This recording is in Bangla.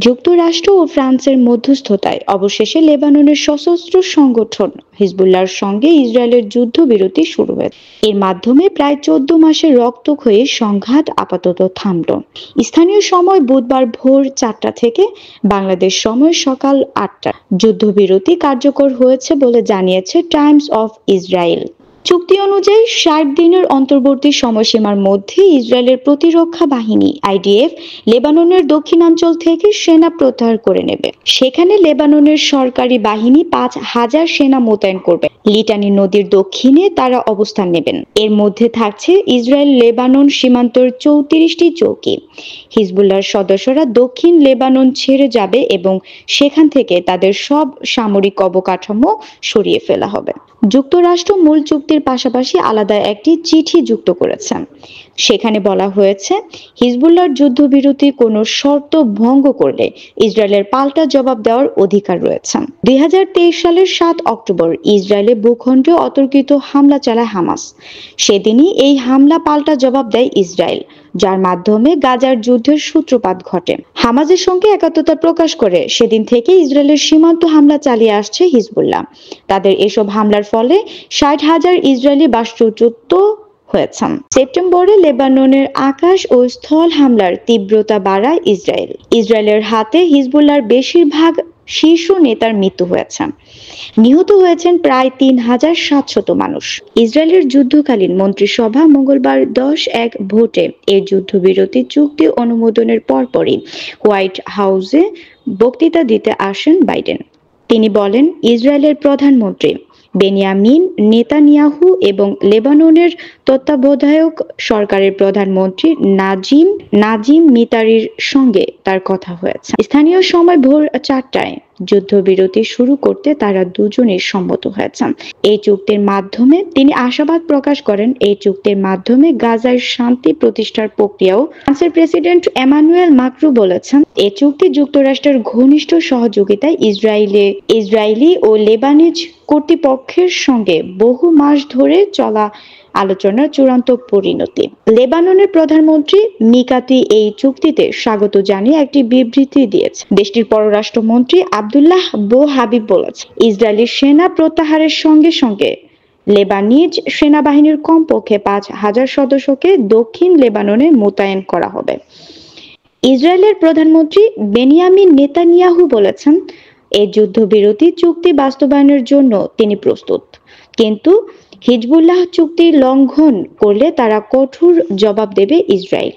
যুক্তরাষ্ট্র ও ফ্রান্সের মধ্যস্থতায় অবশেষে লেবাননের সশস্ত্র সংগঠন হিজবুল্লাহর সঙ্গে ইসরায়েলের যুদ্ধবিরতি শুরু হয়েছে। এর মাধ্যমে প্রায় 14 মাসের রক্তক্ষয়ী সংঘাত আপাতত থামল। স্থানীয় সময় বুধবার ভোর 4টা থেকে বাংলাদেশ সময় সকাল 8টা যুদ্ধবিরতি কার্যকর হয়েছে বলে জানিয়েছে টাইমস অফ ইসরায়েল। চুক্তি অনুযায়ী 60 দিনের অন্তর্বর্তী সময়সীমার মধ্যে ইসরায়েলের প্রতিরক্ষা বাহিনী আইডিএফ লেবাননের দক্ষিণাঞ্চল থেকে সেনা প্রত্যাহার করে নেবে। সেখানে লেবাননের সরকারি বাহিনী 5,000 সেনা মোতায়েন করবে। লিটানি নদীর দক্ষিণে তারা অবস্থান নেবেন। এর মধ্যে থাকছে ইসরায়েল লেবানন সীমান্তর 34টি চৌকি। হিজবুল্লাহর সদস্যরা দক্ষিণ লেবানন ছেড়ে যাবে এবং সেখান থেকে তাদের সব সামরিক অবকাঠামো সরিয়ে ফেলা হবে। যুক্তরাষ্ট্র মূল চুক্তির পাশাপাশি আলাদা একটি চিঠি যুক্ত করেছে। সেখানে বলা হয়েছে, হিজবুল্লাহর যুদ্ধবিরতি কোনো শর্ত ভঙ্গ করলে ইসরায়েলের পাল্টা জবাব দেওয়ার অধিকার রয়েছে। 2023 সালের 7 অক্টোবর ইসরায়েলে ভূখণ্ডে অতর্কিত হামলা চালায় হামাস। সেদিনই এই হামলা পাল্টা জবাব দেয় ইসরায়েল, যার মাধ্যমে গাজার যুদ্ধের সূত্রপাত ঘটে। হামাসের সঙ্গে একাত্মতা প্রকাশ করে সেদিন থেকে ইসরায়েলের সীমান্ত হামলা চালিয়ে আসছে হিজবুল্লাহ। তাদের এসব হামলার ফলে 60,000 ইসরায়েলি বাস্তুচ্যুত হয়েছে। সেপ্টেম্বরে লেবাননের আকাশ ও স্থল হামলার তীব্রতা বাড়ায় ইসরায়েল। ইসরায়েলের হাতে হিজবুল্লাহর বেশিরভাগ শীর্ষ নেতার মৃত্যু হয়েছে। নিহত হয়েছেন প্রায় 3,700 মানুষ। ইসরায়েলের যুদ্ধকালীন মন্ত্রিসভা মঙ্গলবার 10-1 ভোটে এই যুদ্ধবিরতি চুক্তি অনুমোদনের পরপরই হোয়াইট হাউসে বক্তৃতা দিতে আসেন বাইডেন। তিনি বলেন, ইসরায়েলের প্রধানমন্ত্রী বেনিয়ামিন নেতানিয়াহু এবং লেবাননের তত্ত্বাবধায়ক সরকারের প্রধানমন্ত্রী নাজিম মিতারির সঙ্গে তার কথা হয়েছে। স্থানীয় সময় ভোর 4টায় যুদ্ধবিরতি শুরু করতে তারা দুজনেই সম্মত হয়েছেন। এই চুক্তির মাধ্যমে তিনি আশাবাদ প্রকাশ করেন, এই চুক্তির মাধ্যমে গাজায় শান্তি প্রতিষ্ঠার প্রক্রিয়াও। ফ্রান্সের প্রেসিডেন্ট এমানুয়েল মাক্রো বলেছেন, এই চুক্তি যুক্তরাষ্ট্রের ঘনিষ্ঠ সহযোগিতায় ইসরায়েলি ও লেবানিজ কর্তৃপক্ষের সঙ্গে বহু মাস ধরে চলা আলোচনার চূড়ান্ত পরিণতি। লেবাননের প্রধানমন্ত্রী মিকাতি এই চুক্তিতে স্বাগত জানিয়ে একটি বিবৃতি দিয়েছে। দেশটির পররাষ্ট্রমন্ত্রী আব্দুল্লাহ বো হাবিব বলেছে, ইসরায়েলি সেনা প্রত্যাহারের সঙ্গে সঙ্গে লেবানিজ সেনাবাহিনীর কমপক্ষে 5,000 সদস্যকে দক্ষিণ লেবাননে মোতায়েন করা হবে। ইসরায়েলের প্রধানমন্ত্রী বেনিয়ামিন নেতানিয়াহু বলেছেন, এই যুদ্ধবিরতি চুক্তি বাস্তবায়নের জন্য তিনি প্রস্তুত, কিন্তু হিজবুল্লাহ চুক্তি লঙ্ঘন করলে তারা কঠোর জবাব দেবে ইসরায়েল।